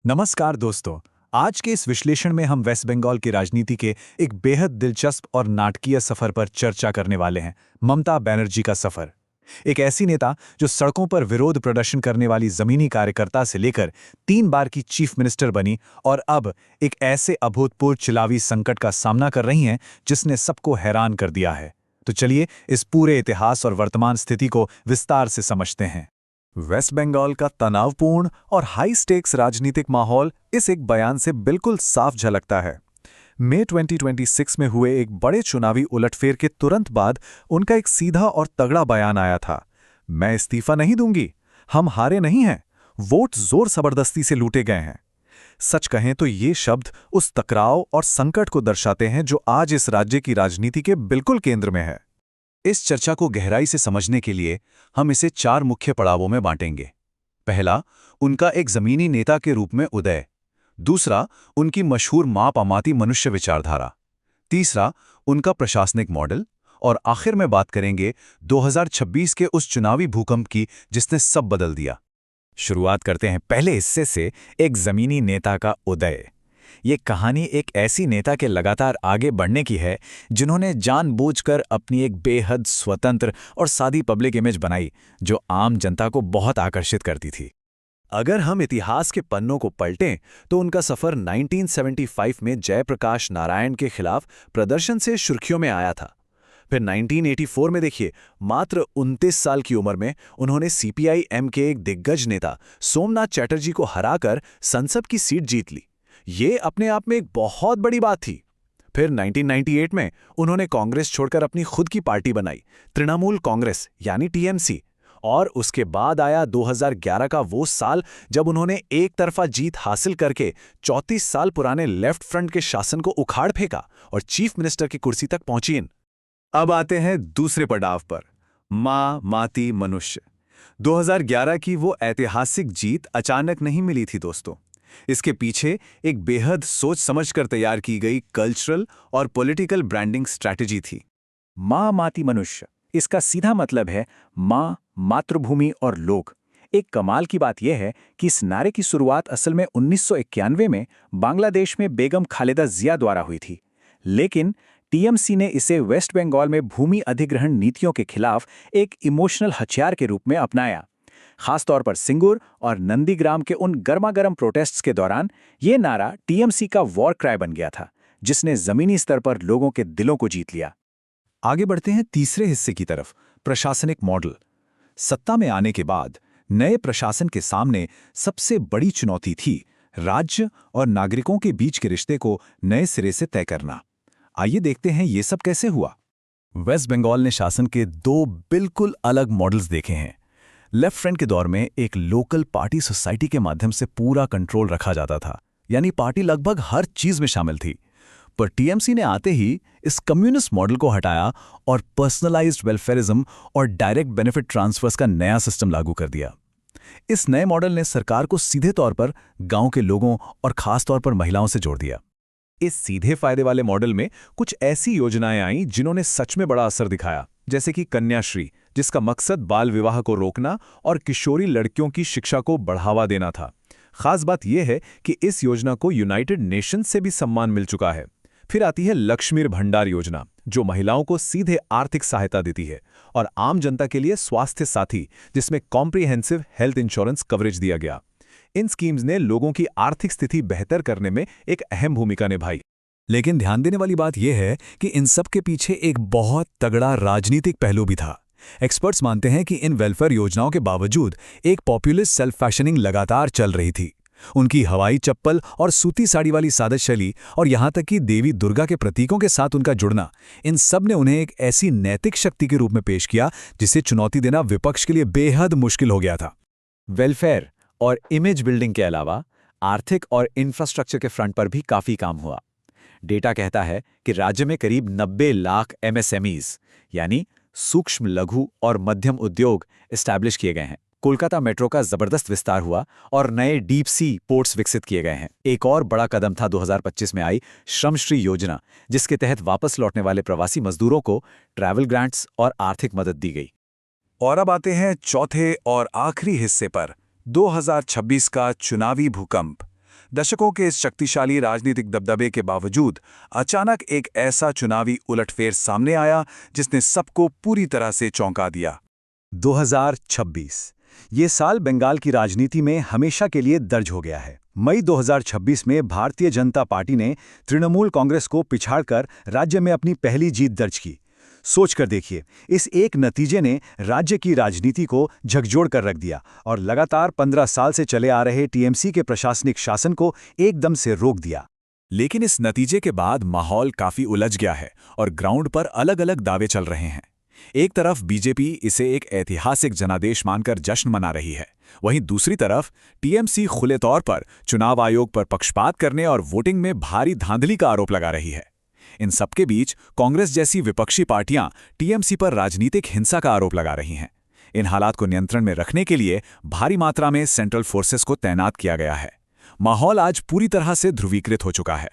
नमस्कार दोस्तों। आज के इस विश्लेषण में हम वेस्ट बंगाल की राजनीति के एक बेहद दिलचस्प और नाटकीय सफर पर चर्चा करने वाले हैं। ममता बनर्जी का सफर। एक ऐसी नेता जो सड़कों पर विरोध प्रदर्शन करने वाली जमीनी कार्यकर्ता से लेकर 3 बार की चीफ मिनिस्टर बनी और अब एक ऐसे अभूतपूर्व चुनावी संकट का सामना कर रही हैं जिसने सबको हैरान कर दिया है। तो चलिए इस पूरे इतिहास और वर्तमान स्थिति को विस्तार से समझते हैं। वेस्ट बंगाल का तनावपूर्ण और हाई स्टेक्स राजनीतिक माहौल इस एक बयान से बिल्कुल साफ झलकता है। मई 2026 में हुए एक बड़े चुनावी उलटफेर के तुरंत बाद उनका एक सीधा और तगड़ा बयान आया था। मैं इस्तीफा नहीं दूंगी, हम हारे नहीं हैं, वोट जोर जबरदस्ती से लूटे गए हैं। सच कहें तो ये शब्द उस टकराव और संकट को दर्शाते हैं जो आज इस राज्य की राजनीति के बिल्कुल केंद्र में है। इस चर्चा को गहराई से समझने के लिए हम इसे 4 मुख्य पड़ावों में बांटेंगे। पहला, उनका एक जमीनी नेता के रूप में उदय। दूसरा, उनकी मशहूर माँ पामाती मनुष्य विचारधारा। तीसरा, उनका प्रशासनिक मॉडल। और आखिर में बात करेंगे 2026 के उस चुनावी भूकंप की जिसने सब बदल दिया। शुरुआत करते हैं पहले हिस्से से, एक जमीनी नेता का उदय। ये कहानी एक ऐसी नेता के लगातार आगे बढ़ने की है जिन्होंने जानबूझकर अपनी एक बेहद स्वतंत्र और सादी पब्लिक इमेज बनाई जो आम जनता को बहुत आकर्षित करती थी। अगर हम इतिहास के पन्नों को पलटें तो उनका सफर 1975 में जयप्रकाश नारायण के खिलाफ प्रदर्शन से सुर्खियों में आया था। फिर 1984 में देखिए, मात्र 29 साल की उम्र में उन्होंने सीपीआई-एम के एक दिग्गज नेता सोमनाथ चटर्जी को हराकर संसद की सीट जीत ली। ये अपने आप में एक बहुत बड़ी बात थी। फिर 1998 में उन्होंने कांग्रेस छोड़कर अपनी खुद की पार्टी बनाई, तृणमूल कांग्रेस यानी टीएमसी। और उसके बाद आया 2011 का वो साल जब उन्होंने एक तरफा जीत हासिल करके 34 साल पुराने लेफ्ट फ्रंट के शासन को उखाड़ फेंका और चीफ मिनिस्टर की कुर्सी तक पहुंची। अब आते हैं दूसरे पड़ाव पर, मां माती मनुष्य। 2011 की वो ऐतिहासिक जीत अचानक नहीं मिली थी दोस्तों। इसके पीछे एक बेहद सोच समझकर तैयार की गई कल्चरल और पॉलिटिकल ब्रांडिंग स्ट्रैटेजी थी। माँ माती मनुष्य, इसका सीधा मतलब है माँ, मातृभूमि और लोग। एक कमाल की बात यह है कि इस नारे की शुरुआत असल में 1991 में बांग्लादेश में बेगम खालिदा जिया द्वारा हुई थी। लेकिन टीएमसी ने इसे वेस्ट बंगाल में भूमि अधिग्रहण नीतियों के खिलाफ एक इमोशनल हथियार के रूप में अपनाया। खासतौर पर सिंगूर और नंदीग्राम के उन गर्मागर्म प्रोटेस्ट्स के दौरान ये नारा टीएमसी का वॉर क्राई बन गया था, जिसने जमीनी स्तर पर लोगों के दिलों को जीत लिया। आगे बढ़ते हैं तीसरे हिस्से की तरफ, प्रशासनिक मॉडल। सत्ता में आने के बाद नए प्रशासन के सामने सबसे बड़ी चुनौती थी राज्य और नागरिकों के बीच के रिश्ते को नए सिरे से तय करना। आइए देखते हैं ये सब कैसे हुआ। वेस्ट बंगाल ने शासन के 2 बिल्कुल अलग मॉडल्स देखे हैं। लेफ्ट फ्रंट के दौर में एक लोकल पार्टी सोसाइटी के माध्यम से पूरा कंट्रोल रखा जाता था, यानी पार्टी लगभग हर चीज में शामिल थी। पर टीएमसी ने आते ही इस कम्युनिस्ट मॉडल को हटाया और पर्सनलाइज्ड वेलफेयरिज्म और डायरेक्ट बेनिफिट ट्रांसफर्स का नया सिस्टम लागू कर दिया। इस नए मॉडल ने सरकार को सीधे तौर पर गांव के लोगों और खास तौर पर महिलाओं से जोड़ दिया। इस सीधे फायदे वाले मॉडल में कुछ ऐसी योजनाएं आईं जिन्होंने सच में बड़ा असर दिखाया, जैसे कि कन्याश्री, जिसका मकसद बाल विवाह को रोकना और किशोरी लड़कियों की शिक्षा को बढ़ावा देना था। खास बात यह है कि इस योजना को यूनाइटेड नेशंस से भी सम्मान मिल चुका है। फिर आती है लक्ष्मीर भंडार योजना, जो महिलाओं को सीधे आर्थिक सहायता देती है, और आम जनता के लिए स्वास्थ्य साथी, जिसमें कॉम्प्रिहेंसिव हेल्थ इंश्योरेंस कवरेज दिया गया। इन स्कीम्स ने लोगों की आर्थिक स्थिति बेहतर करने में एक अहम भूमिका निभाई। लेकिन ध्यान देने वाली बात यह है कि इन सब के पीछे एक बहुत तगड़ा राजनीतिक पहलू भी था। एक्सपर्ट्स मानते हैं कि इन वेलफेयर योजनाओं के बावजूद एक पॉपुलिस्ट सेल्फ फैशनिंग लगातार चल रही थी। उनकी हवाई चप्पल और सूती साड़ी वाली सादत शैली और यहां तक कि देवी दुर्गा के प्रतीकों के साथ उनका जुड़ना, इन सब ने उन्हें एक ऐसी नैतिक शक्ति के रूप में पेश किया जिसे चुनौती देना विपक्ष के लिए बेहद मुश्किल हो गया था। वेलफेयर और इमेज बिल्डिंग के अलावा आर्थिक और इंफ्रास्ट्रक्चर के फ्रंट पर भी काफी काम हुआ। डेटा कहता है कि राज्य में करीब 90 लाख एमएसएमईज यानी सूक्ष्म लघु और मध्यम उद्योग एस्टैब्लिश किए गए हैं। कोलकाता मेट्रो का जबरदस्त विस्तार हुआ और नए डीप सी पोर्ट्स विकसित किए गए हैं। एक और बड़ा कदम था 2025 में आई श्रमश्री योजना, जिसके तहत वापस लौटने वाले प्रवासी मजदूरों को ट्रैवल ग्रांट्स और आर्थिक मदद दी गई। और अब आते हैं चौथे और आखिरी हिस्से पर, 2026 का चुनावी भूकंप। दशकों के इस शक्तिशाली राजनीतिक दबदबे के बावजूद अचानक एक ऐसा चुनावी उलटफेर सामने आया जिसने सबको पूरी तरह से चौंका दिया। 2026 ये साल बंगाल की राजनीति में हमेशा के लिए दर्ज हो गया है। मई 2026 में भारतीय जनता पार्टी ने तृणमूल कांग्रेस को पिछाड़कर राज्य में अपनी पहली जीत दर्ज की। सोचकर देखिए, इस एक नतीजे ने राज्य की राजनीति को झकझोर कर रख दिया और लगातार 15 साल से चले आ रहे टीएमसी के प्रशासनिक शासन को एकदम से रोक दिया। लेकिन इस नतीजे के बाद माहौल काफी उलझ गया है और ग्राउंड पर अलग-अलग दावे चल रहे हैं। एक तरफ बीजेपी इसे एक ऐतिहासिक जनादेश मानकर जश्न मना रही है, वहीं दूसरी तरफ टीएमसी खुले तौर पर चुनाव आयोग पर पक्षपात करने और वोटिंग में भारी धांधली का आरोप लगा रही है। इन सबके बीच कांग्रेस जैसी विपक्षी पार्टियां टीएमसी पर राजनीतिक हिंसा का आरोप लगा रही हैं। इन हालात को नियंत्रण में रखने के लिए भारी मात्रा में सेंट्रल फोर्सेस को तैनात किया गया है। माहौल आज पूरी तरह से ध्रुवीकृत हो चुका है।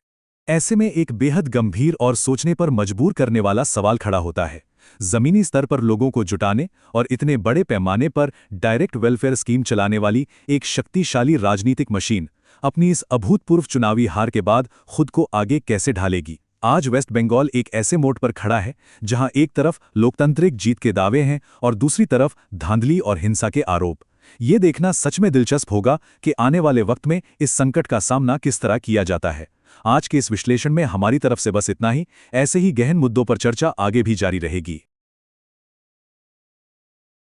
ऐसे में एक बेहद गंभीर और सोचने पर मजबूर करने वाला सवाल खड़ा होता है। जमीनी स्तर पर लोगों को जुटाने और इतने बड़े पैमाने पर डायरेक्ट वेलफेयर स्कीम चलाने वाली एक शक्तिशाली राजनीतिक मशीन अपनी इस अभूतपूर्व चुनावी हार के बाद खुद को आगे कैसे ढालेगी। आज वेस्ट बंगाल एक ऐसे मोड़ पर खड़ा है जहां एक तरफ लोकतांत्रिक जीत के दावे हैं और दूसरी तरफ धांधली और हिंसा के आरोप। ये देखना सच में दिलचस्प होगा कि आने वाले वक्त में इस संकट का सामना किस तरह किया जाता है। आज के इस विश्लेषण में हमारी तरफ से बस इतना ही। ऐसे ही गहन मुद्दों पर चर्चा आगे भी जारी रहेगी।